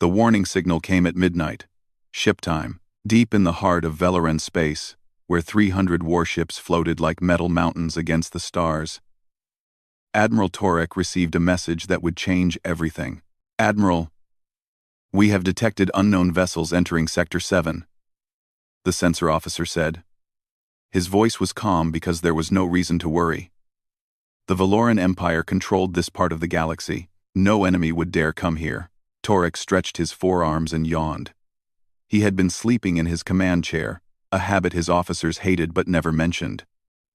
The warning signal came at midnight. Ship time. Deep in the heart of Valoran space, where 300 warships floated like metal mountains against the stars. Admiral Torek received a message that would change everything. Admiral, we have detected unknown vessels entering Sector 7, the sensor officer said. His voice was calm because there was no reason to worry. The Valoran Empire controlled this part of the galaxy. No enemy would dare come here. Torek stretched his forearms and yawned. He had been sleeping in his command chair, a habit his officers hated but never mentioned.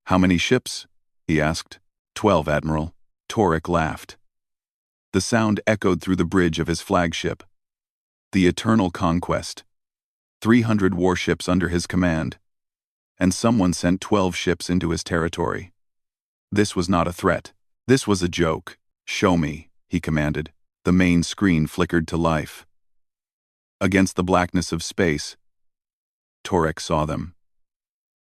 How many ships? He asked. 12, Admiral. Torek laughed. The sound echoed through the bridge of his flagship. The Eternal Conquest. 300 warships under his command. And someone sent 12 ships into his territory. This was not a threat. This was a joke. Show me, he commanded. The main screen flickered to life. Against the blackness of space, Torek saw them.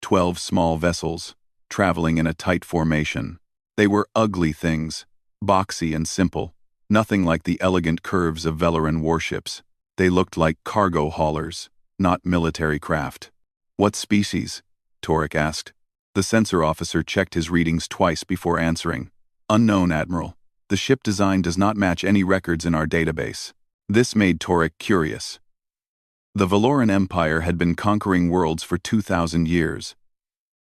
12 small vessels, traveling in a tight formation. They were ugly things, boxy and simple, nothing like the elegant curves of Valoran warships. They looked like cargo haulers, not military craft. What species? Torek asked. The sensor officer checked his readings twice before answering. Unknown, Admiral. The ship design does not match any records in our database. This made Torek curious. The Valoran Empire had been conquering worlds for 2,000 years.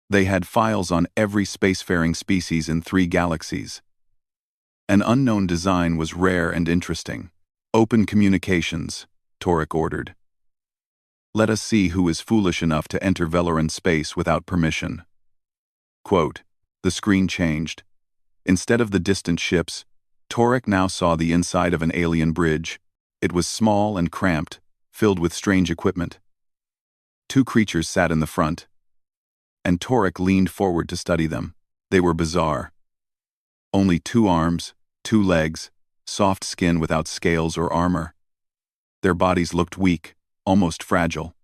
They had files on every spacefaring species in 3 galaxies. An unknown design was rare and interesting. Open communications, Torek ordered. Let us see who is foolish enough to enter Valoran space without permission. Quote, the screen changed. Instead of the distant ships, Torek now saw the inside of an alien bridge. It was small and cramped, filled with strange equipment. 2 creatures sat in the front, and Torek leaned forward to study them. They were bizarre. Only 2 arms, 2 legs, soft skin without scales or armor. Their bodies looked weak, almost fragile.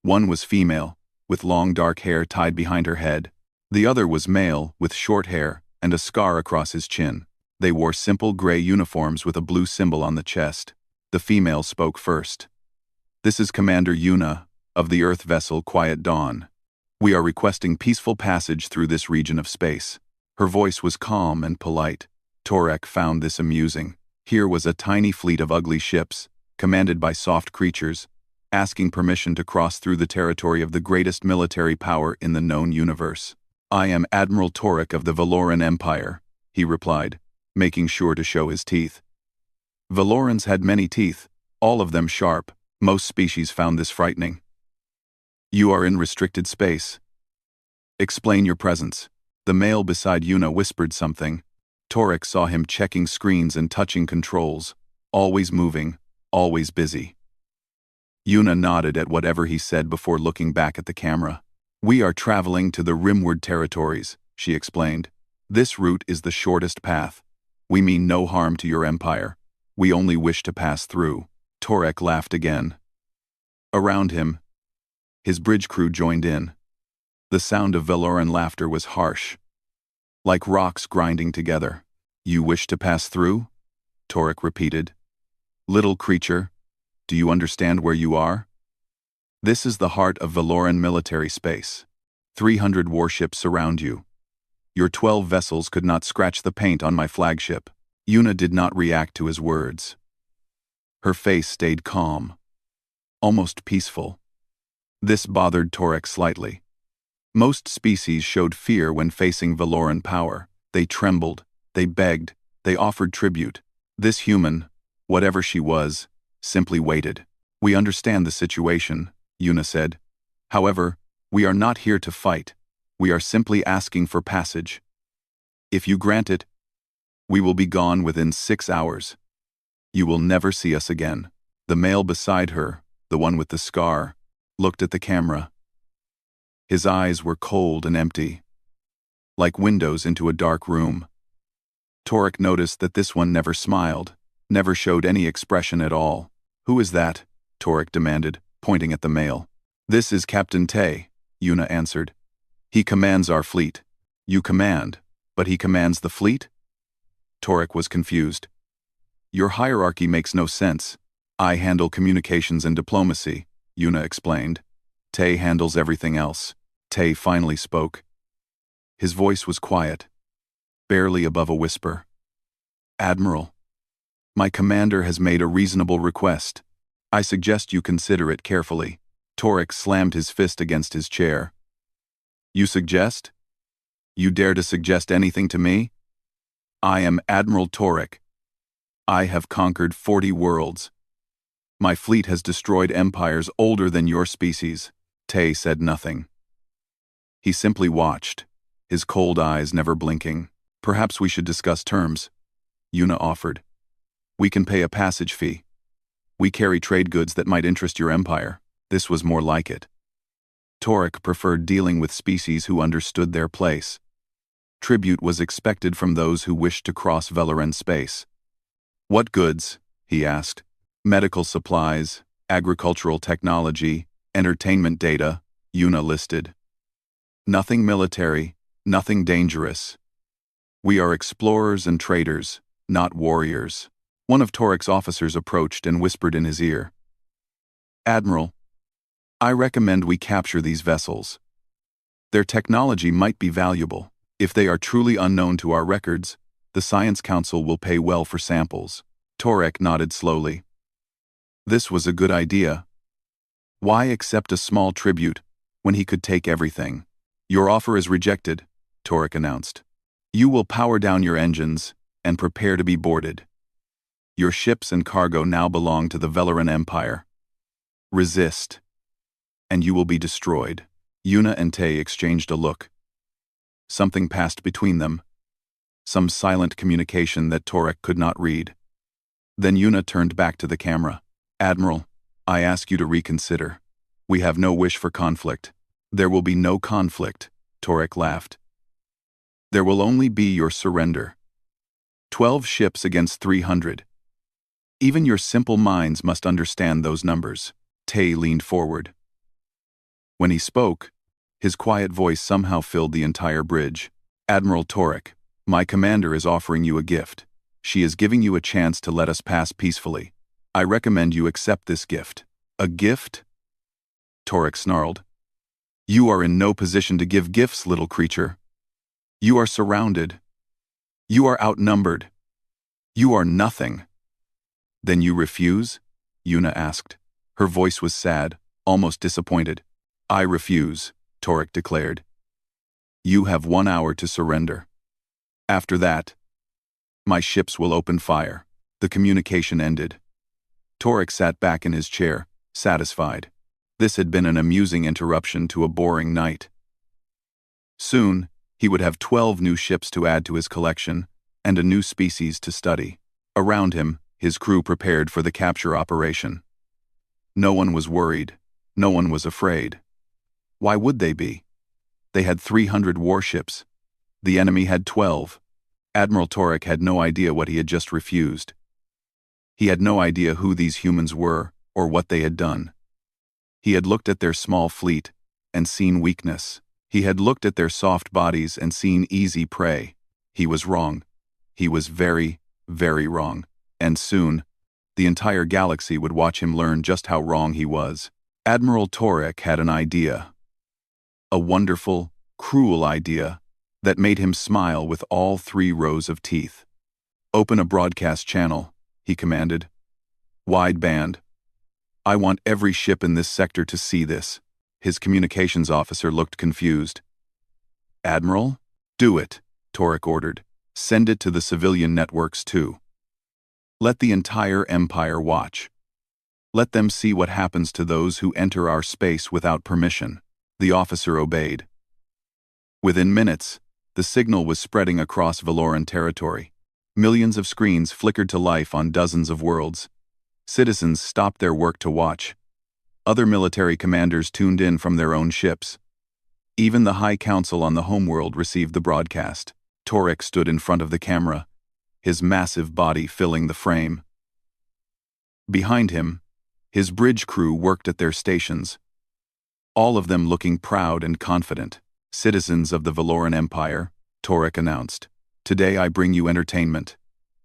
One was female, with long dark hair tied behind her head. The other was male, with short hair and a scar across his chin. They wore simple gray uniforms with a blue symbol on the chest. The female spoke first. This is Commander Yuna, of the Earth vessel Quiet Dawn. We are requesting peaceful passage through this region of space. Her voice was calm and polite. Torek found this amusing. Here was a tiny fleet of ugly ships, commanded by soft creatures, asking permission to cross through the territory of the greatest military power in the known universe. I am Admiral Torek of the Valoran Empire, he replied, making sure to show his teeth. Valorans had many teeth, all of them sharp. Most species found this frightening. You are in restricted space. Explain your presence. The male beside Yuna whispered something. Torek saw him checking screens and touching controls, always moving, always busy. Yuna nodded at whatever he said before looking back at the camera. We are traveling to the Rimward territories, she explained. This route is the shortest path. We mean no harm to your empire. We only wish to pass through. Torek laughed again. Around him, his bridge crew joined in. The sound of Valoran laughter was harsh, like rocks grinding together. You wish to pass through? Torek repeated. Little creature, do you understand where you are? This is the heart of Valoran military space. 300 warships surround you. Your 12 vessels could not scratch the paint on my flagship. Yuna did not react to his words. Her face stayed calm, almost peaceful. This bothered Torek slightly. Most species showed fear when facing Valoran power. They trembled, they begged, they offered tribute. This human, whatever she was, simply waited. We understand the situation, Yuna said. However, we are not here to fight. We are simply asking for passage. If you grant it, we will be gone within 6 hours. You will never see us again. The male beside her, the one with the scar, looked at the camera. His eyes were cold and empty, like windows into a dark room. Torek noticed that this one never smiled, never showed any expression at all. Who is that? Torek demanded, pointing at the male. This is Captain Tay, Yuna answered. He commands our fleet. You command, but he commands the fleet? Torek was confused. Your hierarchy makes no sense. I handle communications and diplomacy, Yuna explained. Tay handles everything else. Tay finally spoke. His voice was quiet, barely above a whisper. Admiral, my commander has made a reasonable request. I suggest you consider it carefully. Torek slammed his fist against his chair. You suggest? You dare to suggest anything to me? I am Admiral Torek. I have conquered 40 worlds. My fleet has destroyed empires older than your species. Tay said nothing. He simply watched, his cold eyes never blinking. Perhaps we should discuss terms, Yuna offered. We can pay a passage fee. We carry trade goods that might interest your empire. This was more like it. Torek preferred dealing with species who understood their place. Tribute was expected from those who wished to cross Valoran space. What goods? He asked. Medical supplies, agricultural technology, entertainment data, Yuna listed. Nothing military, nothing dangerous. We are explorers and traders, not warriors. One of Torek's officers approached and whispered in his ear. Admiral, I recommend we capture these vessels. Their technology might be valuable. If they are truly unknown to our records, the Science Council will pay well for samples. Torek nodded slowly. This was a good idea. Why accept a small tribute when he could take everything? Your offer is rejected, Torek announced. You will power down your engines and prepare to be boarded. Your ships and cargo now belong to the Valoran Empire. Resist, and you will be destroyed. Yuna and Tay exchanged a look. Something passed between them. Some silent communication that Torek could not read. Then Yuna turned back to the camera. Admiral, I ask you to reconsider. We have no wish for conflict. There will be no conflict, Torek laughed. There will only be your surrender. 12 ships against 300. Even your simple minds must understand those numbers. Tay leaned forward. When he spoke, his quiet voice somehow filled the entire bridge. Admiral Torek, my commander is offering you a gift. She is giving you a chance to let us pass peacefully. I recommend you accept this gift. A gift? Torek snarled. You are in no position to give gifts, little creature. You are surrounded. You are outnumbered. You are nothing. Then you refuse? Yuna asked. Her voice was sad, almost disappointed. I refuse, Torek declared. You have 1 hour to surrender. After that, my ships will open fire. The communication ended. Torek sat back in his chair, satisfied. This had been an amusing interruption to a boring night. Soon, he would have 12 new ships to add to his collection, and a new species to study. Around him, his crew prepared for the capture operation. No one was worried. No one was afraid. Why would they be? They had 300 warships. The enemy had 12. Admiral Torek had no idea what he had just refused. He had no idea who these humans were or what they had done. He had looked at their small fleet and seen weakness. He had looked at their soft bodies and seen easy prey. He was wrong. He was very, very wrong. And soon, the entire galaxy would watch him learn just how wrong he was. Admiral Torek had an idea. A wonderful, cruel idea that made him smile with all 3 rows of teeth. Open a broadcast channel, he commanded. Wideband. I want every ship in this sector to see this. His communications officer looked confused. Admiral? Do it, Torek ordered. Send it to the civilian networks too. Let the entire Empire watch. Let them see what happens to those who enter our space without permission. The officer obeyed. Within minutes, the signal was spreading across Valoran territory. Millions of screens flickered to life on dozens of worlds. Citizens stopped their work to watch. Other military commanders tuned in from their own ships. Even the High Council on the homeworld received the broadcast. Torek stood in front of the camera, his massive body filling the frame. Behind him, his bridge crew worked at their stations, all of them looking proud and confident. Citizens of the Valoran Empire, Torek announced. Today I bring you entertainment.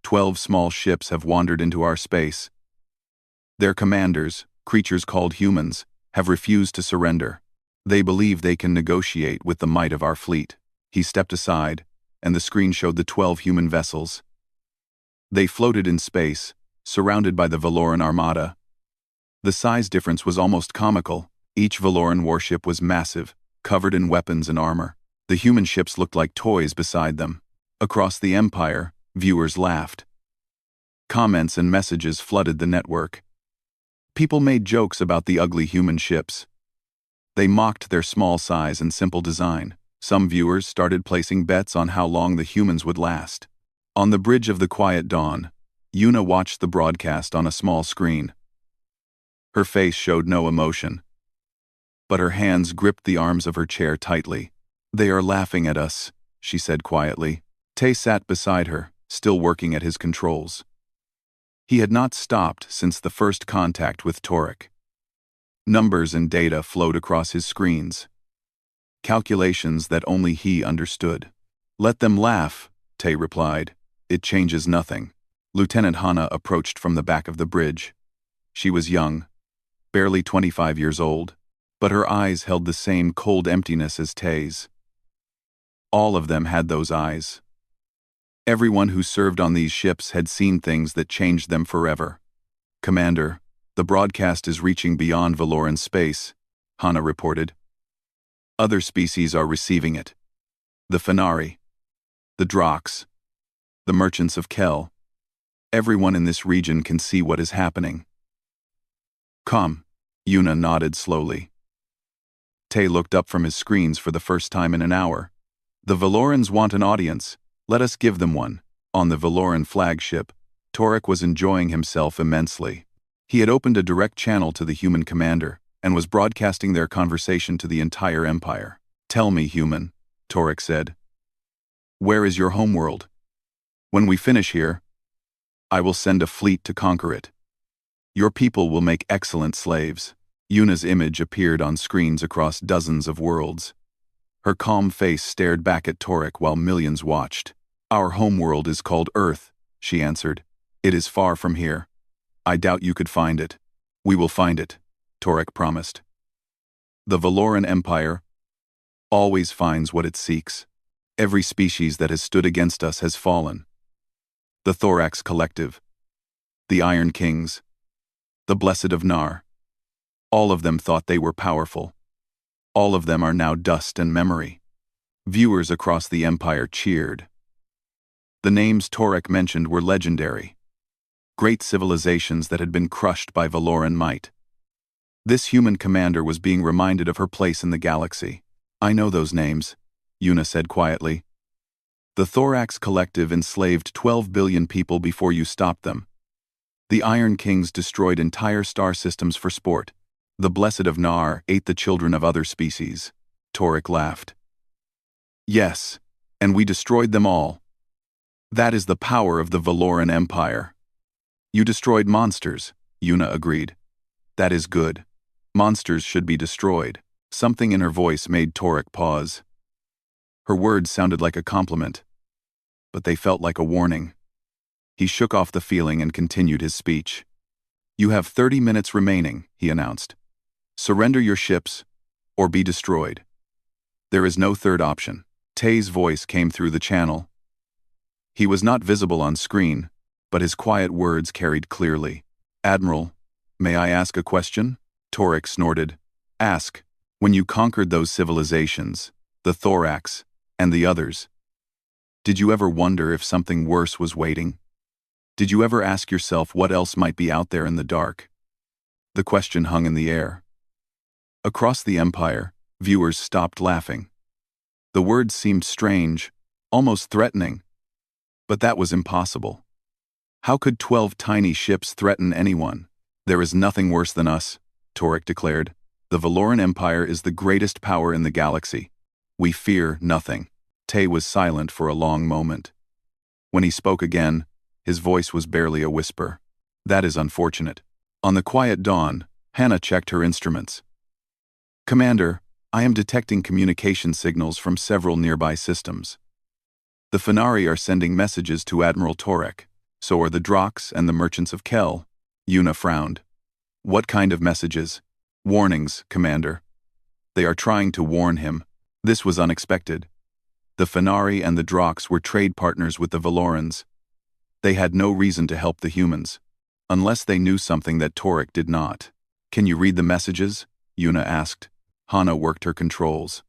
12 small ships have wandered into our space. Their commanders, creatures called humans, have refused to surrender. They believe they can negotiate with the might of our fleet. He stepped aside, and the screen showed the 12 human vessels. They floated in space, surrounded by the Valoran armada. The size difference was almost comical. Each Valoran warship was massive, covered in weapons and armor. The human ships looked like toys beside them. Across the Empire, viewers laughed. Comments and messages flooded the network. People made jokes about the ugly human ships. They mocked their small size and simple design. Some viewers started placing bets on how long the humans would last. On the bridge of the quiet dawn, Yuna watched the broadcast on a small screen. Her face showed no emotion, but her hands gripped the arms of her chair tightly. "They are laughing at us," she said quietly. Tay sat beside her, still working at his controls. He had not stopped since the first contact with Torek. Numbers and data flowed across his screens. Calculations that only he understood. "Let them laugh," Tay replied. "It changes nothing." Lieutenant Hana approached from the back of the bridge. She was young, barely 25 years old, but her eyes held the same cold emptiness as Tay's. All of them had those eyes. Everyone who served on these ships had seen things that changed them forever. "Commander, the broadcast is reaching beyond Valoran space," Hana reported. "Other species are receiving it. The Fenari, the Drox, the merchants of Kel. Everyone in this region can see what is happening." "Come," Yuna nodded slowly. Tay looked up from his screens for the first time in an hour. "The Valorans want an audience. Let us give them one." On the Valoran flagship, Torek was enjoying himself immensely. He had opened a direct channel to the human commander and was broadcasting their conversation to the entire Empire. "Tell me, human," Torek said. "Where is your homeworld? When we finish here, I will send a fleet to conquer it. Your people will make excellent slaves." Yuna's image appeared on screens across dozens of worlds. Her calm face stared back at Torek while millions watched. "Our homeworld is called Earth," she answered. "It is far from here. I doubt you could find it." "We will find it," Torek promised. "The Valoran Empire always finds what it seeks. Every species that has stood against us has fallen. The Thorax Collective, the Iron Kings, the Blessed of Nar. All of them thought they were powerful. All of them are now dust and memory." Viewers across the Empire cheered. The names Torek mentioned were legendary. Great civilizations that had been crushed by Valoran might. This human commander was being reminded of her place in the galaxy. "I know those names," Yuna said quietly. "The Thorax Collective enslaved 12 billion people before you stopped them. The Iron Kings destroyed entire star systems for sport. The Blessed of Nar ate the children of other species." Torek laughed. "Yes, and we destroyed them all. That is the power of the Valoran Empire." "You destroyed monsters," Yuna agreed. "That is good. Monsters should be destroyed." Something in her voice made Torek pause. Her words sounded like a compliment, but they felt like a warning. He shook off the feeling and continued his speech. "You have 30 minutes remaining," he announced. "Surrender your ships, or be destroyed. There is no third option." Tay's voice came through the channel. He was not visible on screen, but his quiet words carried clearly. "Admiral, may I ask a question?" Torek snorted. "Ask. When you conquered those civilizations, the Thorax, and the others, did you ever wonder if something worse was waiting? Did you ever ask yourself what else might be out there in the dark?" The question hung in the air. Across the Empire, viewers stopped laughing. The words seemed strange, almost threatening. But that was impossible. How could 12 tiny ships threaten anyone? "There is nothing worse than us," Torek declared. "The Valoran Empire is the greatest power in the galaxy. We fear nothing." Tay was silent for a long moment. When he spoke again, his voice was barely a whisper. "That is unfortunate." On the quiet dawn, Hannah checked her instruments. "Commander, I am detecting communication signals from several nearby systems. The Fenari are sending messages to Admiral Torek. So are the Drox and the merchants of Kel." Yuna frowned. What kind of messages? Warnings, Commander. They are trying to warn him. This was unexpected. The Fenari and the Drox were trade partners with the Valorans. They had no reason to help the humans, unless they knew something that Torek did not. Can you read the messages? Yuna asked. Hana worked her controls.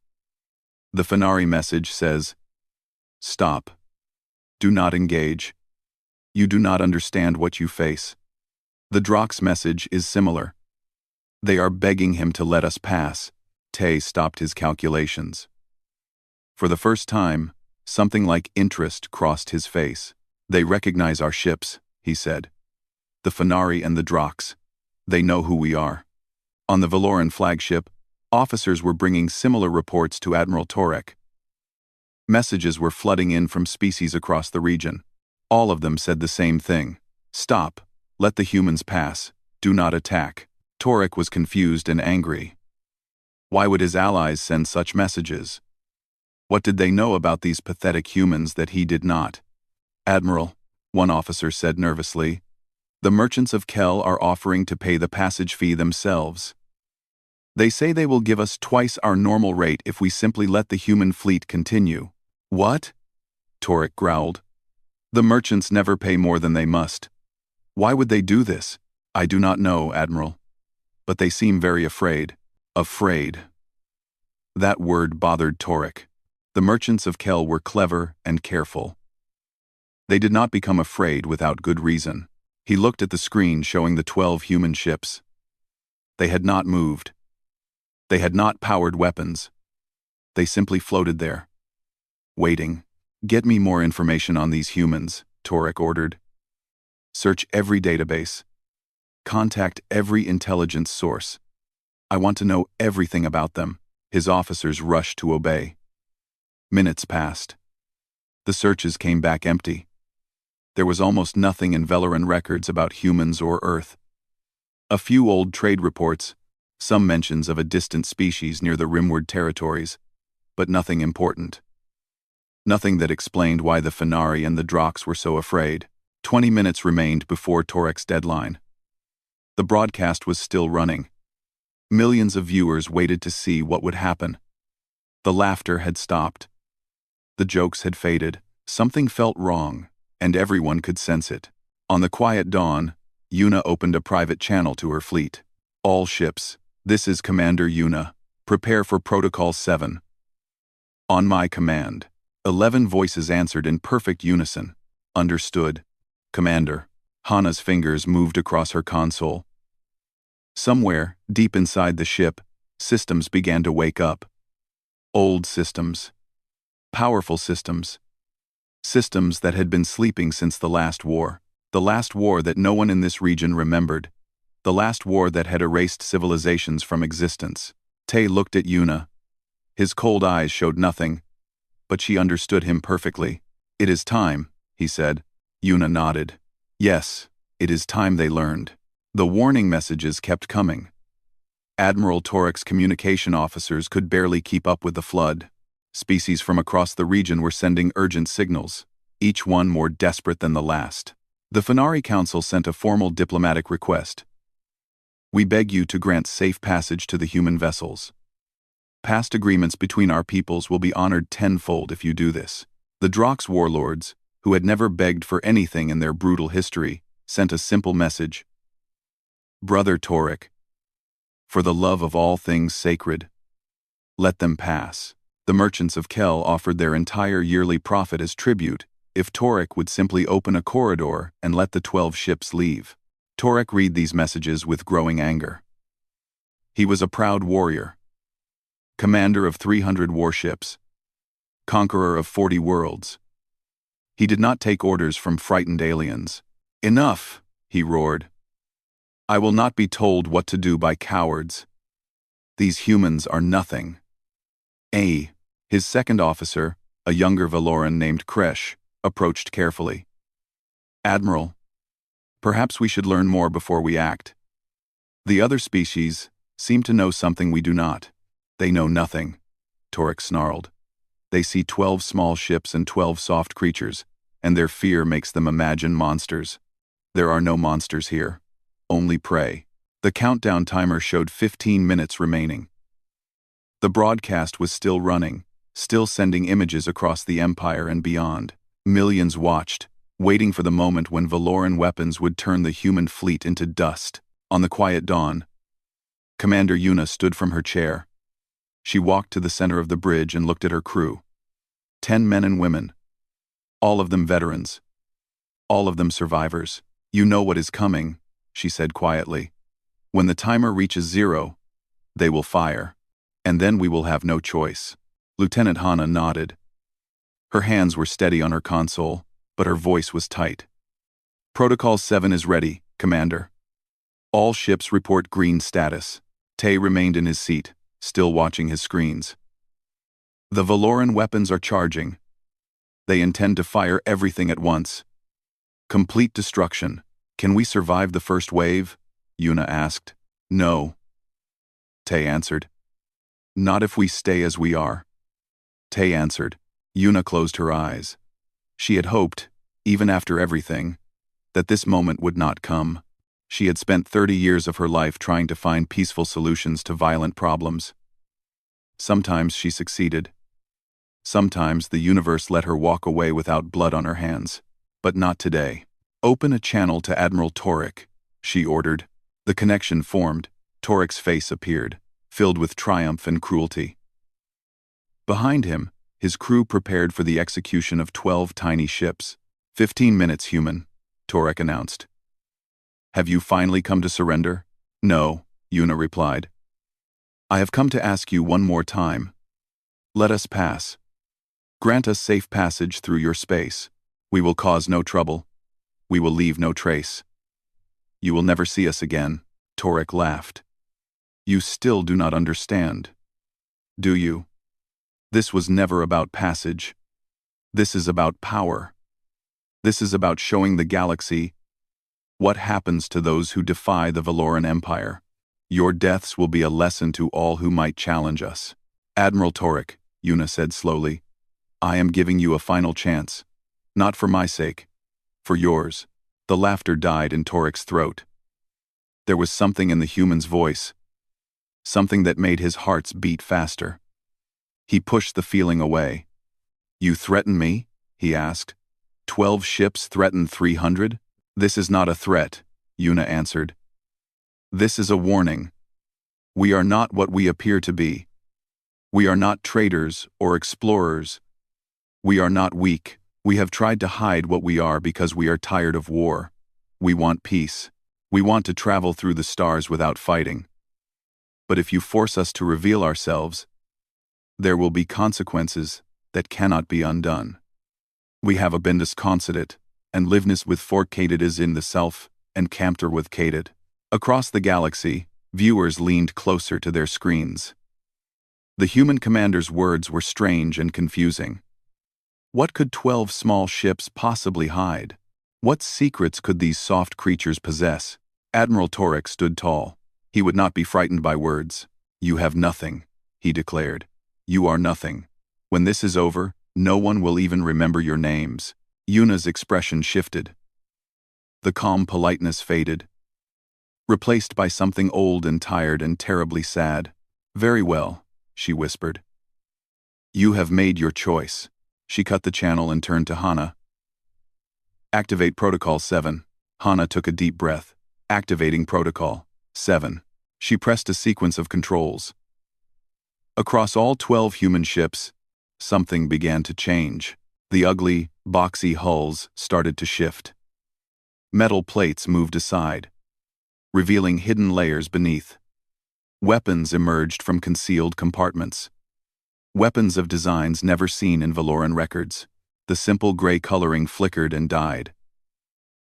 The Fenari message says, "Stop. Do not engage. You do not understand what you face." The Drox message is similar. They are begging him to let us pass. Tay stopped his calculations. For the first time, something like interest crossed his face. They recognize our ships, he said. The Fenari and the Drox. They know who we are. On the Valoran flagship, officers were bringing similar reports to Admiral Torek. Messages were flooding in from species across the region. All of them said the same thing. Stop. Let the humans pass. Do not attack. Torek was confused and angry. Why would his allies send such messages? What did they know about these pathetic humans that he did not? Admiral, one officer said nervously, the merchants of Kel are offering to pay the passage fee themselves. They say they will give us twice our normal rate if we simply let the human fleet continue. What? Torek growled. The merchants never pay more than they must. Why would they do this? I do not know, Admiral. But they seem very afraid. Afraid. That word bothered Torek. The merchants of Kel were clever and careful. They did not become afraid without good reason. He looked at the screen showing the 12 human ships. They had not moved. They had not powered weapons. They simply floated there. Waiting. Get me more information on these humans, Torek ordered. Search every database. Contact every intelligence source. I want to know everything about them. His officers rushed to obey. Minutes passed. The searches came back empty. There was almost nothing in Valoran records about humans or Earth. A few old trade reports, some mentions of a distant species near the Rimward territories, but nothing important. Nothing that explained why the Fenari and the Drox were so afraid. 20 minutes remained before Torek's deadline. The broadcast was still running. Millions of viewers waited to see what would happen. The laughter had stopped. The jokes had faded. Something felt wrong, and everyone could sense it. On the quiet dawn, Yuna opened a private channel to her fleet. All ships, this is Commander Yuna. Prepare for Protocol 7. On my command. 11 voices answered in perfect unison. Understood. Commander. Hana's fingers moved across her console. Somewhere, deep inside the ship, systems began to wake up. Old systems. Powerful systems. Systems that had been sleeping since the last war. The last war that no one in this region remembered. The last war that had erased civilizations from existence. Tay looked at Yuna. His cold eyes showed nothing, but she understood him perfectly. It is time, he said. Yuna nodded. Yes, it is time they learned. The warning messages kept coming. Admiral Torek's communication officers could barely keep up with the flood. Species from across the region were sending urgent signals, each one more desperate than the last. The Fenari Council sent a formal diplomatic request. We beg you to grant safe passage to the human vessels. Past agreements between our peoples will be honored tenfold if you do this. The Drox warlords, who had never begged for anything in their brutal history, sent a simple message. Brother Torek, for the love of all things sacred, let them pass. The merchants of Kel offered their entire yearly profit as tribute if Torek would simply open a corridor and let the 12 ships leave. Torek read these messages with growing anger. He was a proud warrior, commander of 300 warships, conqueror of 40 worlds. He did not take orders from frightened aliens. Enough, he roared. I will not be told what to do by cowards. These humans are nothing. His second officer, a younger Valoran named Kresh, approached carefully. Admiral, perhaps we should learn more before we act. The other species seem to know something we do not. They know nothing, Torek snarled. They see 12 small ships and 12 soft creatures, and their fear makes them imagine monsters. There are no monsters here, only prey. The countdown timer showed 15 minutes remaining. The broadcast was still running, still sending images across the Empire and beyond. Millions watched, waiting for the moment when Valoran weapons would turn the human fleet into dust. On the quiet dawn, Commander Yuna stood from her chair. She walked to the center of the bridge and looked at her crew. 10 men and women. All of them veterans. All of them survivors. "You know what is coming," she said quietly. "When the timer reaches 0, they will fire. And then we will have no choice." Lieutenant Hana nodded. Her hands were steady on her console, but her voice was tight. "Protocol 7 is ready, Commander. All ships report green status." Tay remained in his seat, still watching his screens. "The Valoran weapons are charging. They intend to fire everything at once. Complete destruction. Can we survive the first wave?" Yuna asked. "No," Tay answered. "Not if we stay as we are." Tay answered. Yuna closed her eyes. She had hoped, even after everything, that this moment would not come. She had spent 30 years of her life trying to find peaceful solutions to violent problems. Sometimes she succeeded. Sometimes the universe let her walk away without blood on her hands. But not today. "Open a channel to Admiral Torek," she ordered. The connection formed. Torek's face appeared, filled with triumph and cruelty. Behind him, his crew prepared for the execution of 12 tiny ships. 15 minutes, human," Torek announced. "Have you finally come to surrender?" "No," Yuna replied. "I have come to ask you one more time. Let us pass. Grant us safe passage through your space. We will cause no trouble. We will leave no trace. You will never see us again." Torek laughed. "You still do not understand, do you? This was never about passage. This is about power. This is about showing the galaxy what happens to those who defy the Valoran Empire. Your deaths will be a lesson to all who might challenge us." "Admiral Torek," Yuna said slowly, "I am giving you a final chance. Not for my sake. For yours." The laughter died in Torek's throat. There was something in the human's voice. Something that made his hearts beat faster. He pushed the feeling away. "You threaten me?" he asked. 12 ships threaten 300? "This is not a threat," Yuna answered. "This is a warning. We are not what we appear to be. We are not traders or explorers. We are not weak. We have tried to hide what we are because we are tired of war. We want peace. We want to travel through the stars without fighting. But if you force us to reveal ourselves, there will be consequences that cannot be undone. We have a bindus considet, and liveness with forcated is in the self, and campter with cated." Across the galaxy, viewers leaned closer to their screens. The human commander's words were strange and confusing. What could 12 small ships possibly hide? What secrets could these soft creatures possess? Admiral Torek stood tall. He would not be frightened by words. "You have nothing," he declared. "You are nothing. When this is over, no one will even remember your names." Yuna's expression shifted. The calm politeness faded, replaced by something old and tired and terribly sad. "Very well," she whispered. "You have made your choice." She cut the channel and turned to Hana. "Activate Protocol 7. Hana took a deep breath. Activating Protocol 7. She pressed a sequence of controls. Across all 12 human ships, something began to change. The ugly, boxy hulls started to shift. Metal plates moved aside, revealing hidden layers beneath. Weapons emerged from concealed compartments. Weapons of designs never seen in Valoran records. The simple gray coloring flickered and died,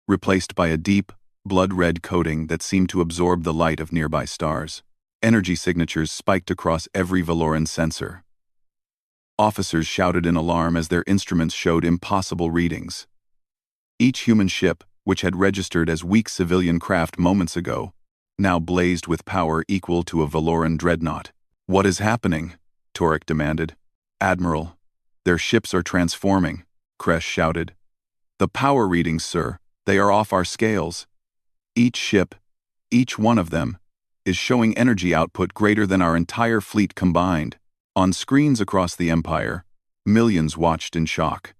replaced by a deep, blood-red coating that seemed to absorb the light of nearby stars. Energy signatures spiked across every Valoran sensor. Officers shouted in alarm as their instruments showed impossible readings. Each human ship, which had registered as weak civilian craft moments ago, now blazed with power equal to a Valoran dreadnought. "What is happening?" Torek demanded. "Admiral, their ships are transforming," Kresh shouted. "The power readings, sir, they are off our scales. Each ship, each one of them, is showing energy output greater than our entire fleet combined. On screens across the Empire, millions watched in shock.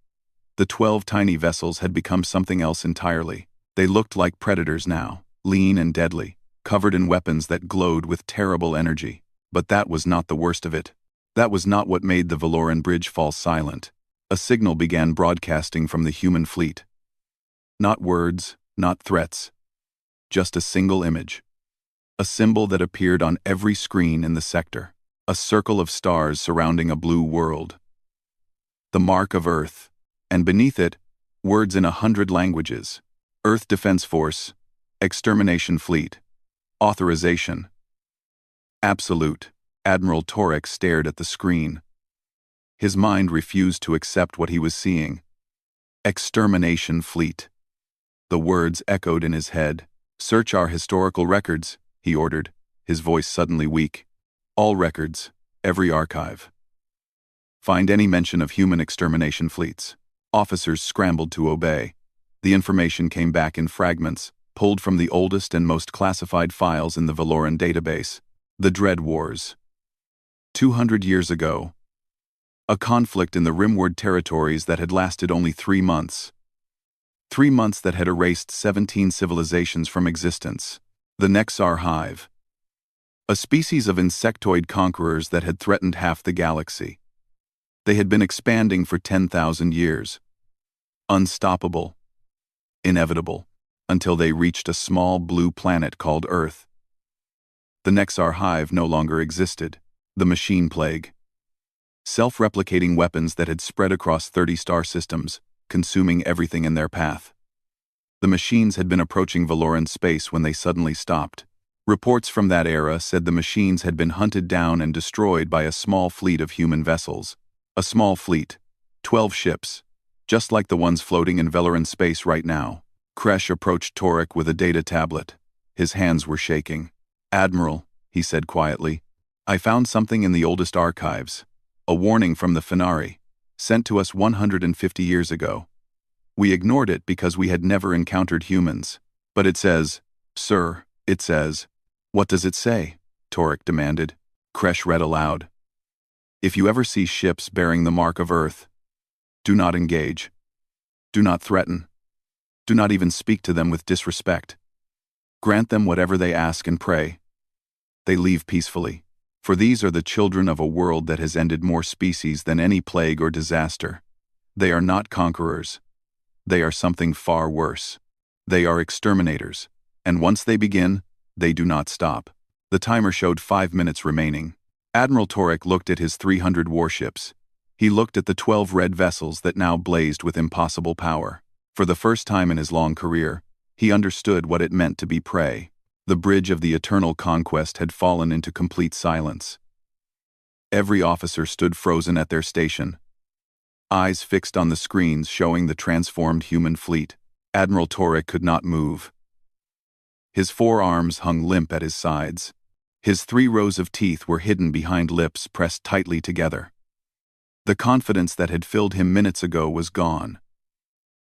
The 12 tiny vessels had become something else entirely. They looked like predators now, lean and deadly, covered in weapons that glowed with terrible energy. But that was not the worst of it. That was not what made the Valoran bridge fall silent. A signal began broadcasting from the human fleet. Not words, not threats. Just a single image. A symbol that appeared on every screen in the sector. A circle of stars surrounding a blue world. The mark of Earth. And beneath it, words in 100 languages. Earth Defense Force. Extermination Fleet. Authorization. Absolute. Admiral Torek stared at the screen. His mind refused to accept what he was seeing. Extermination Fleet. The words echoed in his head. Search our historical records, he ordered, his voice suddenly weak. All records, every archive. Find any mention of human extermination fleets. Officers scrambled to obey. The information came back in fragments, pulled from the oldest and most classified files in the Valoran database. The Dread Wars. 200 years ago. A conflict in the Rimward territories that had lasted only 3 months. 3 months that had erased 17 civilizations from existence. The Nexar Hive. A species of insectoid conquerors that had threatened half the galaxy. They had been expanding for 10,000 years. Unstoppable. Inevitable. Until they reached a small blue planet called Earth. The Nexar Hive no longer existed. The machine plague. Self-replicating weapons that had spread across 30 star systems, consuming everything in their path. The machines had been approaching Valoran space when they suddenly stopped. Reports from that era said the machines had been hunted down and destroyed by a small fleet of human vessels. A small fleet. 12 ships. Just like the ones floating in Valoran space right now. Kresh approached Torek with a data tablet. His hands were shaking. Admiral, he said quietly, I found something in the oldest archives. A warning from the Fenari, sent to us 150 years ago. We ignored it because we had never encountered humans. But it says, sir, it says. What does it say? Torek demanded. Kresh read aloud. If you ever see ships bearing the mark of Earth, do not engage. Do not threaten. Do not even speak to them with disrespect. Grant them whatever they ask and pray. They leave peacefully. For these are the children of a world that has ended more species than any plague or disaster. They are not conquerors. They are something far worse. They are exterminators. And once they begin, they do not stop. The timer showed 5 minutes remaining. Admiral Torek looked at his 300 warships. He looked at the 12 red vessels that now blazed with impossible power. For the first time in his long career, he understood what it meant to be prey. The bridge of the eternal conquest had fallen into complete silence. Every officer stood frozen at their station. Eyes fixed on the screens showing the transformed human fleet. Admiral Torek could not move. His 4 arms hung limp at his sides. His 3 rows of teeth were hidden behind lips pressed tightly together. The confidence that had filled him minutes ago was gone,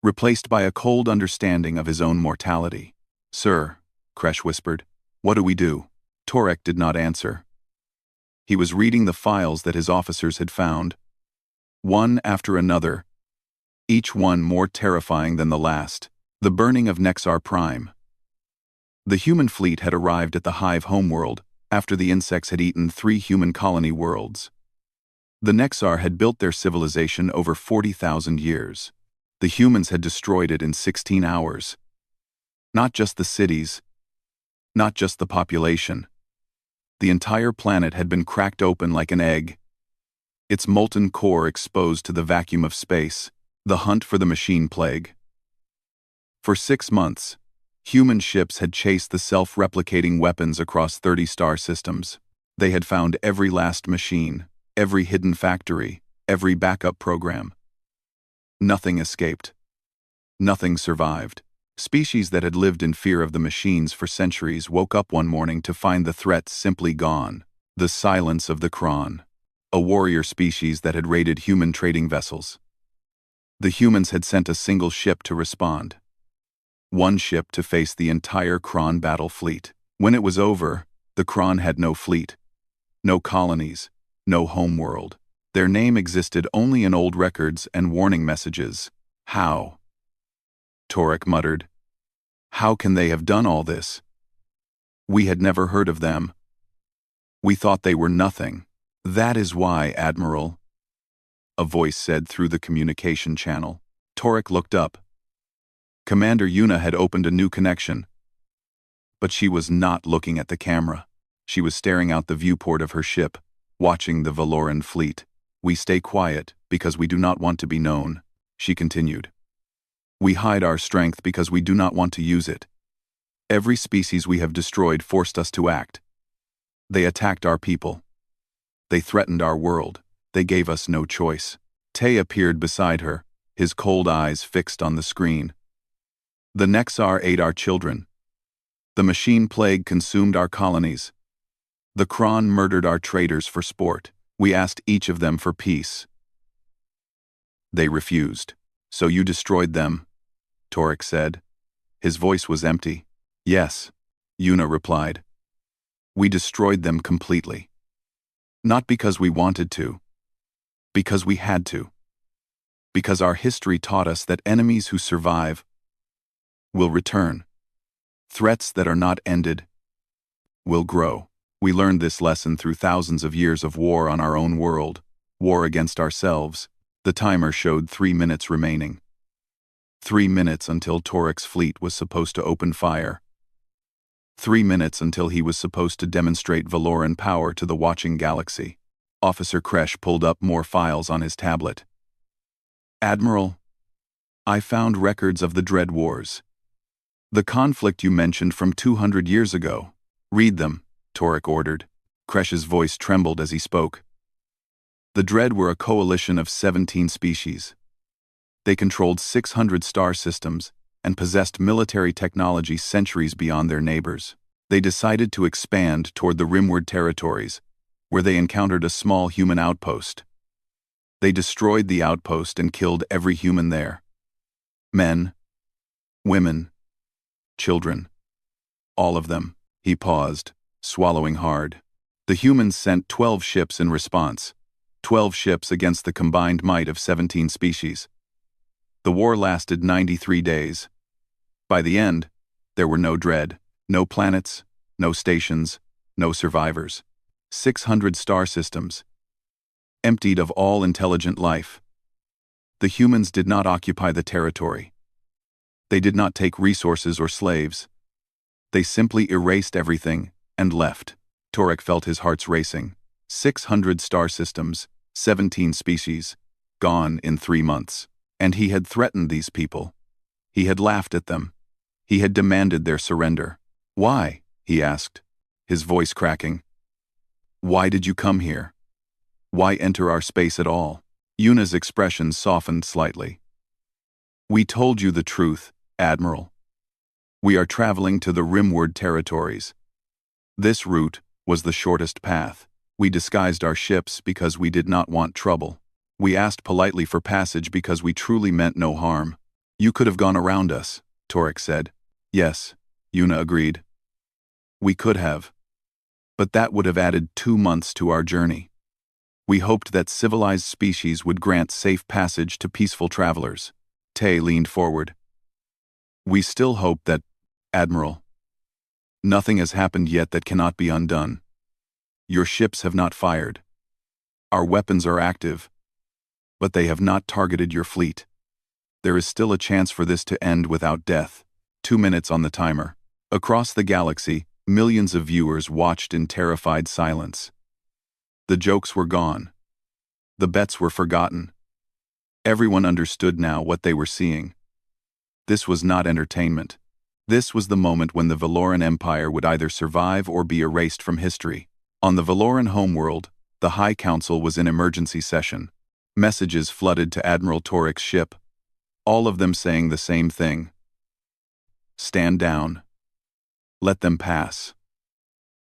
replaced by a cold understanding of his own mortality. Sir, Kresh whispered, what do we do? Torek did not answer. He was reading the files that his officers had found. One after another, each one more terrifying than the last. The burning of Nexar Prime. The human fleet had arrived at the Hive homeworld after the insects had eaten 3 human colony worlds. The Nexar had built their civilization over 40,000 years. The humans had destroyed it in 16 hours. Not just the cities, not just the population. The entire planet had been cracked open like an egg, its molten core exposed to the vacuum of space, the hunt for the machine plague. For 6 months, human ships had chased the self-replicating weapons across 30 star systems. They had found every last machine, every hidden factory, every backup program. Nothing escaped. Nothing survived. Species that had lived in fear of the machines for centuries woke up one morning to find the threat simply gone. The silence of the Kron. A warrior species that had raided human trading vessels. The humans had sent a single ship to respond. One ship to face the entire Kron battle fleet. When it was over, The Kron had no fleet, no colonies, no homeworld. Their name existed only in old records and warning messages. How? Torek muttered. How can they have done all this? We had never heard of them. We thought they were nothing. That is why, Admiral, a voice said through the communication channel. Torek looked up. Commander Yuna had opened a new connection. But she was not looking at the camera. She was staring out the viewport of her ship, watching the Valoran fleet. We stay quiet because we do not want to be known, she continued. We hide our strength because we do not want to use it. Every species we have destroyed forced us to act. They attacked our people. They threatened our world. They gave us no choice. Tay appeared beside her, his cold eyes fixed on the screen. The Nexar ate our children. The machine plague consumed our colonies. The Kron murdered our traders for sport. We asked each of them for peace. They refused. So you destroyed them, Torek said. His voice was empty. Yes, Yuna replied. We destroyed them completely. Not because we wanted to. Because we had to. Because our history taught us that enemies who survive will return. Threats that are not ended will grow. We learned this lesson through thousands of years of war on our own world, war against ourselves. The timer showed 3 minutes remaining. 3 minutes until Torek's fleet was supposed to open fire. 3 minutes until he was supposed to demonstrate Valoran power to the watching galaxy. Officer Kresh pulled up more files on his tablet. Admiral, I found records of the Dread Wars. The conflict you mentioned from 200 years ago. Read them, Torek ordered. Kresh's voice trembled as he spoke. The Dread were a coalition of 17 species. They controlled 600 star systems and possessed military technology centuries beyond their neighbors. They decided to expand toward the Rimward territories, where they encountered a small human outpost. They destroyed the outpost and killed every human there. Men, women, children. All of them. He paused, swallowing hard. The humans sent 12 ships in response. 12 ships against the combined might of 17 species. The war lasted 93 days. By the end, there were no Dread, no planets, no stations, no survivors. 600 star systems, emptied of all intelligent life. The humans did not occupy the territory. They did not take resources or slaves. They simply erased everything and left. Torek felt his heart racing. 600 star systems, 17 species, gone in 3 months. And he had threatened these people. He had laughed at them. He had demanded their surrender. Why? He asked, his voice cracking. Why did you come here? Why enter our space at all? Yuna's expression softened slightly. We told you the truth, Admiral. We are traveling to the Rimward territories. This route was the shortest path. We disguised our ships because we did not want trouble. We asked politely for passage because we truly meant no harm. You could have gone around us, Torek said. Yes, Yuna agreed. We could have. But that would have added 2 months to our journey. We hoped that civilized species would grant safe passage to peaceful travelers. Tay leaned forward. We still hope that, Admiral. Nothing has happened yet that cannot be undone. Your ships have not fired. Our weapons are active, but they have not targeted your fleet. There is still a chance for this to end without death. 2 minutes on the timer. Across the galaxy, millions of viewers watched in terrified silence. The jokes were gone. The bets were forgotten. Everyone understood now what they were seeing. This was not entertainment. This was the moment when the Valoran Empire would either survive or be erased from history. On the Valoran homeworld, the High Council was in emergency session. Messages flooded to Admiral Torek's ship, all of them saying the same thing. Stand down. Let them pass.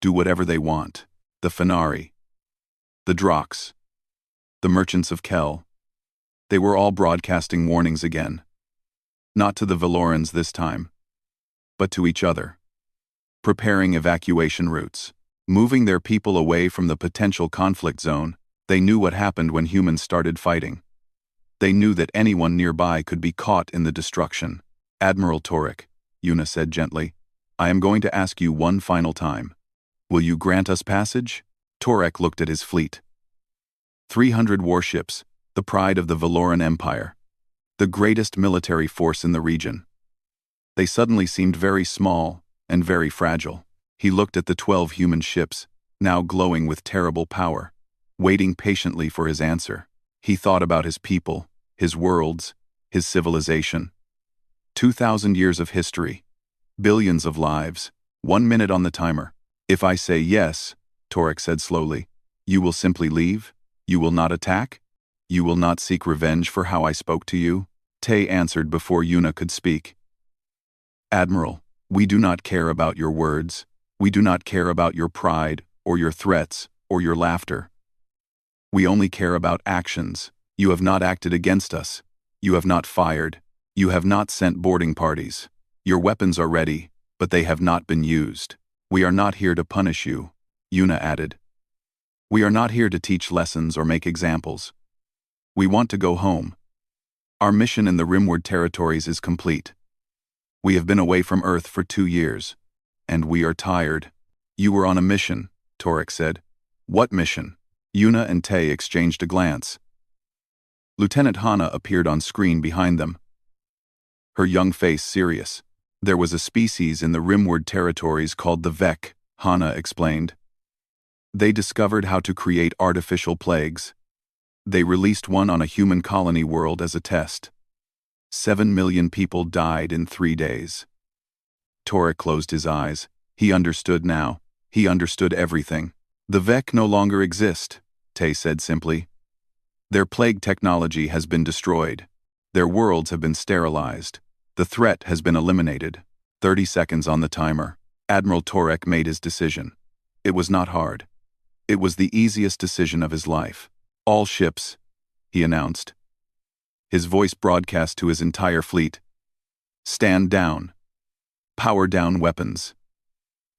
Do whatever they want. The Fenari, the Drox, the Merchants of Kel. They were all broadcasting warnings again. Not to the Valorans this time, but to each other. Preparing evacuation routes. moving their people away from the potential conflict zone. They knew what happened when humans started fighting. They knew that anyone nearby could be caught in the destruction. Admiral Torek, Yuna said gently, I am going to ask you one final time. Will you grant us passage? Torek looked at his fleet. 300 warships, the pride of the Valoran Empire. The greatest military force in the region. They suddenly seemed very small and very fragile. He looked at the 12 human ships, now glowing with terrible power, waiting patiently for his answer. He thought about his people, his worlds, his civilization. 2,000 years of history, billions of lives, 1 minute on the timer. If I say yes, Torek said slowly, you will simply leave? You will not attack? You will not seek revenge for how I spoke to you? Tay answered before Yuna could speak. Admiral, we do not care about your words. We do not care about your pride, or your threats, or your laughter. We only care about actions. You have not acted against us. You have not fired. You have not sent boarding parties. Your weapons are ready, but they have not been used. We are not here to punish you, Yuna added. We are not here to teach lessons or make examples. We want to go home. Our mission in the Rimward territories is complete. We have been away from Earth for 2 years, and we are tired. You were on a mission, Torek said. What mission? Yuna and Tay exchanged a glance. Lieutenant Hana appeared on screen behind them. Her young face serious. There was a species in the Rimward territories called the Vek, Hana explained. They discovered how to create artificial plagues. They released one on a human colony world as a test. 7 million people died in 3 days. Torek closed his eyes. He understood now. He understood everything. The Vek no longer exist, Tay said simply. Their plague technology has been destroyed. Their worlds have been sterilized. The threat has been eliminated. 30 seconds on the timer. Admiral Torek made his decision. It was not hard. It was the easiest decision of his life. All ships, he announced. His voice broadcast to his entire fleet. Stand down. Power down weapons.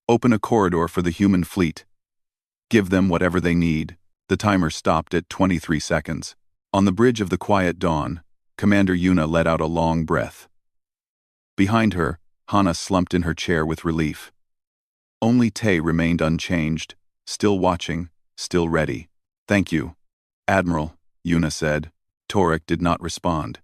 Open a corridor for the human fleet. Give them whatever they need. The timer stopped at 23 seconds. On the bridge of the quiet dawn, Commander Yuna let out a long breath. Behind her, Hana slumped in her chair with relief. Only Tay remained unchanged, still watching, still ready. Thank you, Admiral, Yuna said. Torek did not respond.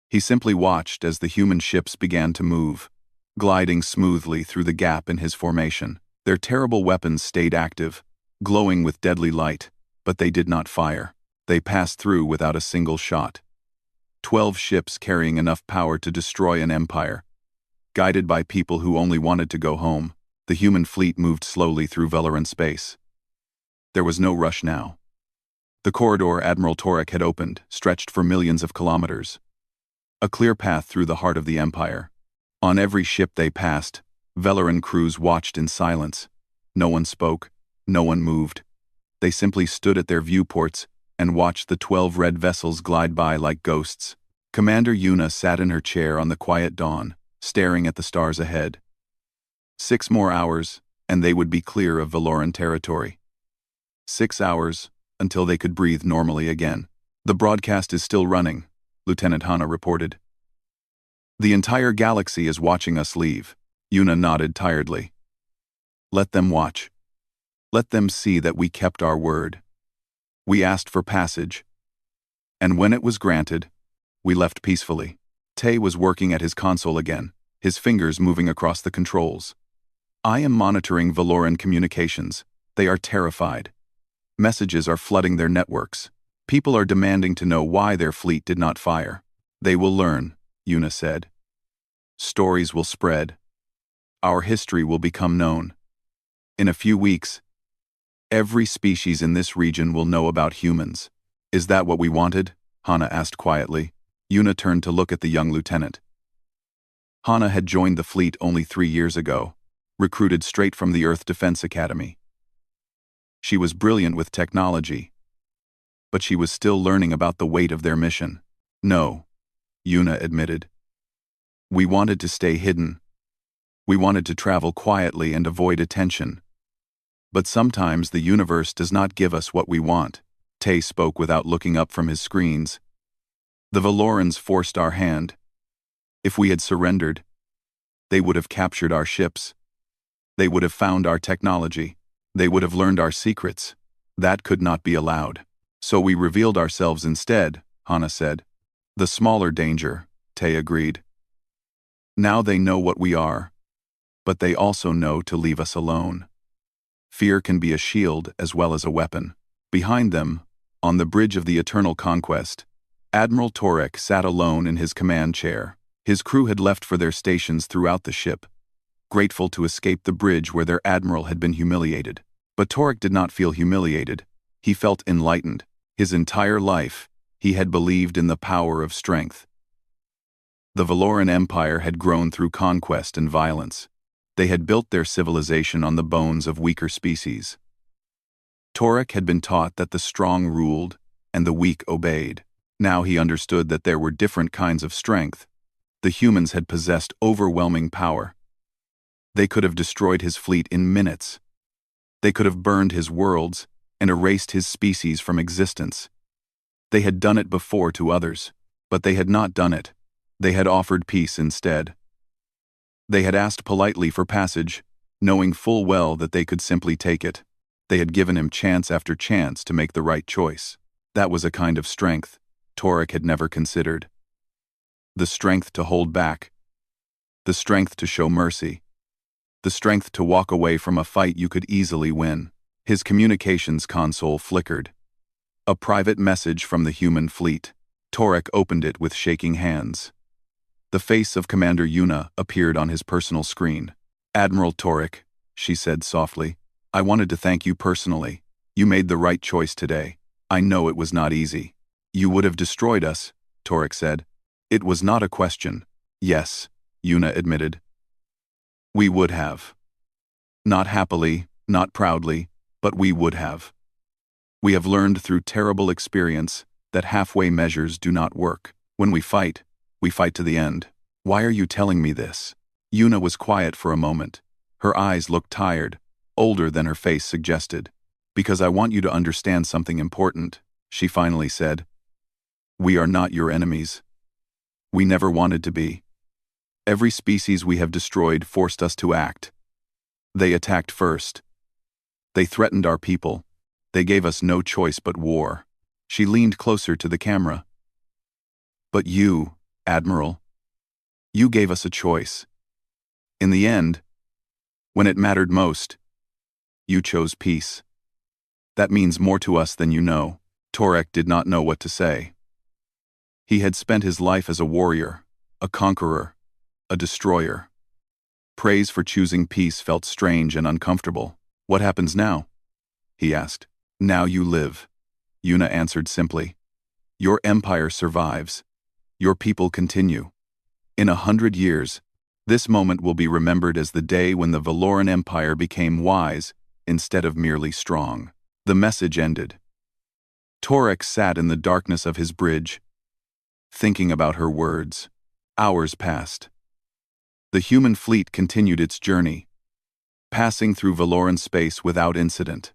He simply watched as the human ships began to move, gliding smoothly through the gap in his formation. Their terrible weapons stayed active, glowing with deadly light, but they did not fire. They passed through without a single shot. 12 ships carrying enough power to destroy an empire. Guided by people who only wanted to go home, the human fleet moved slowly through Valoran space. There was no rush now. The corridor Admiral Torek had opened stretched for millions of kilometers. A clear path through the heart of the empire. On every ship they passed, Valoran crews watched in silence. No one spoke, no one moved. They simply stood at their viewports and watched the 12 red vessels glide by like ghosts. Commander Yuna sat in her chair on the quiet dawn, staring at the stars ahead. 6 more hours, and they would be clear of Valoran territory. 6 hours, until they could breathe normally again. The broadcast is still running, Lieutenant Hana reported. The entire galaxy is watching us leave. Yuna nodded tiredly. Let them watch. Let them see that we kept our word. We asked for passage. And when it was granted, we left peacefully. Tay was working at his console again, his fingers moving across the controls. I am monitoring Valoran communications. They are terrified. Messages are flooding their networks. People are demanding to know why their fleet did not fire. They will learn, Yuna said. Stories will spread. Our history will become known. In a few weeks, every species in this region will know about humans. Is that what we wanted? Hana asked quietly. Yuna turned to look at the young lieutenant. Hana had joined the fleet only 3 years ago, recruited straight from the Earth Defense Academy. She was brilliant with technology, but she was still learning about the weight of their mission. No, Yuna admitted. We wanted to stay hidden. We wanted to travel quietly and avoid attention. But sometimes the universe does not give us what we want. Tay spoke without looking up from his screens. The Valorans forced our hand. If we had surrendered, they would have captured our ships. They would have found our technology. They would have learned our secrets. That could not be allowed. So we revealed ourselves instead, Hana said. The smaller danger, Tay agreed. Now they know what we are, but they also know to leave us alone. Fear can be a shield as well as a weapon. Behind them, on the bridge of the Eternal Conquest, Admiral Torek sat alone in his command chair. His crew had left for their stations throughout the ship, grateful to escape the bridge where their admiral had been humiliated. But Torek did not feel humiliated. He felt enlightened. His entire life, he had believed in the power of strength. The Valoran Empire had grown through conquest and violence. They had built their civilization on the bones of weaker species. Torek had been taught that the strong ruled and the weak obeyed. Now he understood that there were different kinds of strength. The humans had possessed overwhelming power. They could have destroyed his fleet in minutes. They could have burned his worlds and erased his species from existence. They had done it before to others, but they had not done it. They had offered peace instead. They had asked politely for passage, knowing full well that they could simply take it. They had given him chance after chance to make the right choice. That was a kind of strength Torek had never considered. The strength to hold back. The strength to show mercy. The strength to walk away from a fight you could easily win. His communications console flickered. A private message from the human fleet. Torek opened it with shaking hands. The face of Commander Yuna appeared on his personal screen. Admiral Torek, she said softly, I wanted to thank you personally. You made the right choice today. I know it was not easy. You would have destroyed us, Torek said. It was not a question. Yes, Yuna admitted. We would have. Not happily, not proudly, but we would have. We have learned through terrible experience that halfway measures do not work. When we fight to the end. Why are you telling me this? Yuna was quiet for a moment. Her eyes looked tired, older than her face suggested. Because I want you to understand something important, she finally said. We are not your enemies. We never wanted to be. Every species we have destroyed forced us to act. They attacked first. They threatened our people. They gave us no choice but war. She leaned closer to the camera. But you, Admiral, you gave us a choice. In the end, when it mattered most, you chose peace. That means more to us than you know. Torek did not know what to say. He had spent his life as a warrior, a conqueror, a destroyer. Praise for choosing peace felt strange and uncomfortable. What happens now? He asked. Now you live, Yuna answered simply. Your empire survives. Your people continue. In 100 years, this moment will be remembered as the day when the Valoran Empire became wise instead of merely strong. The message ended. Torek sat in the darkness of his bridge, thinking about her words. Hours passed. The human fleet continued its journey, passing through Valoran space without incident.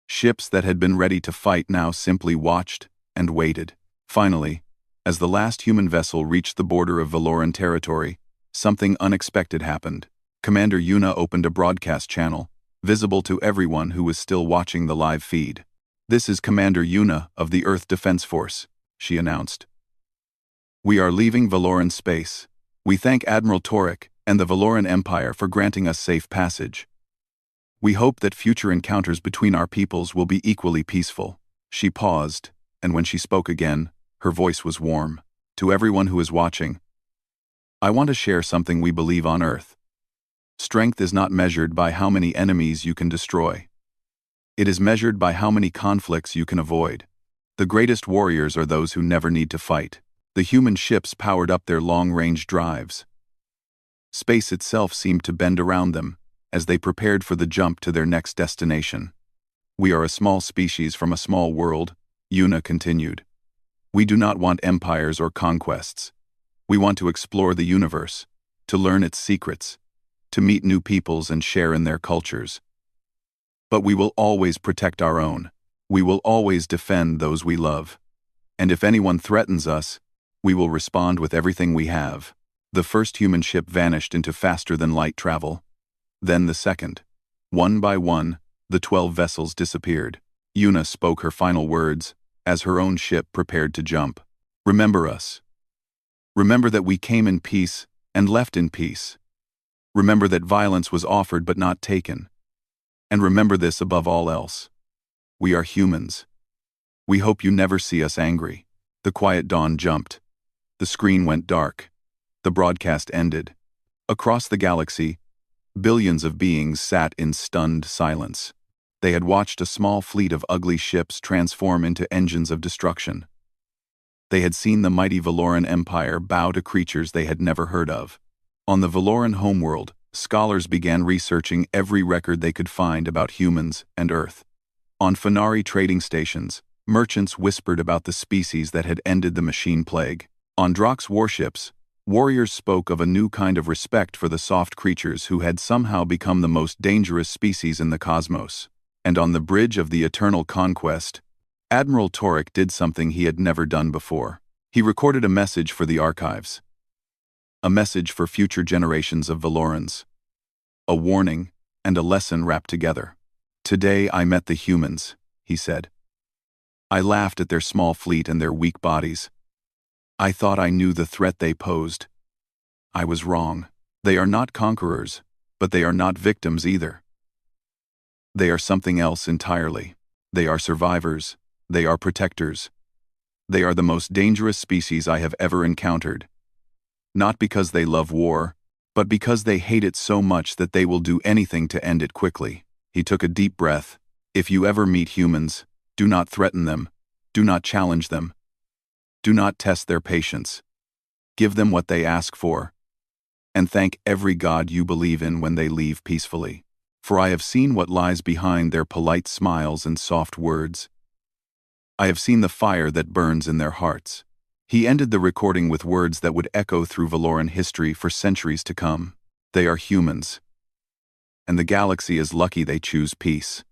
Ships that had been ready to fight now simply watched and waited. Finally, as the last human vessel reached the border of Valoran territory, something unexpected happened. Commander Yuna opened a broadcast channel, visible to everyone who was still watching the live feed. This is Commander Yuna of the Earth Defense Force, she announced. We are leaving Valoran space. We thank Admiral Torek and the Valoran Empire for granting us safe passage. We hope that future encounters between our peoples will be equally peaceful. She paused, and when she spoke again, her voice was warm. To everyone who is watching, I want to share something we believe on Earth. Strength is not measured by how many enemies you can destroy. It is measured by how many conflicts you can avoid. The greatest warriors are those who never need to fight. The human ships powered up their long-range drives. Space itself seemed to bend around them as they prepared for the jump to their next destination. We are a small species from a small world, Yuna continued. We do not want empires or conquests. We want to explore the universe, to learn its secrets, to meet new peoples and share in their cultures. But we will always protect our own. We will always defend those we love. And if anyone threatens us, we will respond with everything we have. The first human ship vanished into faster-than-light travel. Then the second. One by one, the 12 vessels disappeared. Una spoke her final words, as her own ship prepared to jump. Remember us. Remember that we came in peace and left in peace. Remember that violence was offered but not taken. And remember this above all else. We are humans. We hope you never see us angry. The quiet dawn jumped. The screen went dark. The broadcast ended. Across the galaxy, billions of beings sat in stunned silence. They had watched a small fleet of ugly ships transform into engines of destruction. They had seen the mighty Valoran Empire bow to creatures they had never heard of. On the Valoran homeworld, scholars began researching every record they could find about humans and Earth. On Fenari trading stations, merchants whispered about the species that had ended the machine plague. On Drox warships, warriors spoke of a new kind of respect for the soft creatures who had somehow become the most dangerous species in the cosmos. And on the bridge of the Eternal Conquest, Admiral Torek did something he had never done before. He recorded a message for the archives. A message for future generations of Valorans. A warning and a lesson wrapped together. Today I met the humans, he said. I laughed at their small fleet and their weak bodies. I thought I knew the threat they posed. I was wrong. They are not conquerors, but they are not victims either. They are something else entirely. They are survivors. They are protectors. They are the most dangerous species I have ever encountered. Not because they love war, but because they hate it so much that they will do anything to end it quickly. He took a deep breath. If you ever meet humans, do not threaten them. Do not challenge them. Do not test their patience. Give them what they ask for. And thank every god you believe in when they leave peacefully. For I have seen what lies behind their polite smiles and soft words. I have seen the fire that burns in their hearts. He ended the recording with words that would echo through Valoran history for centuries to come. They are humans. And the galaxy is lucky they choose peace.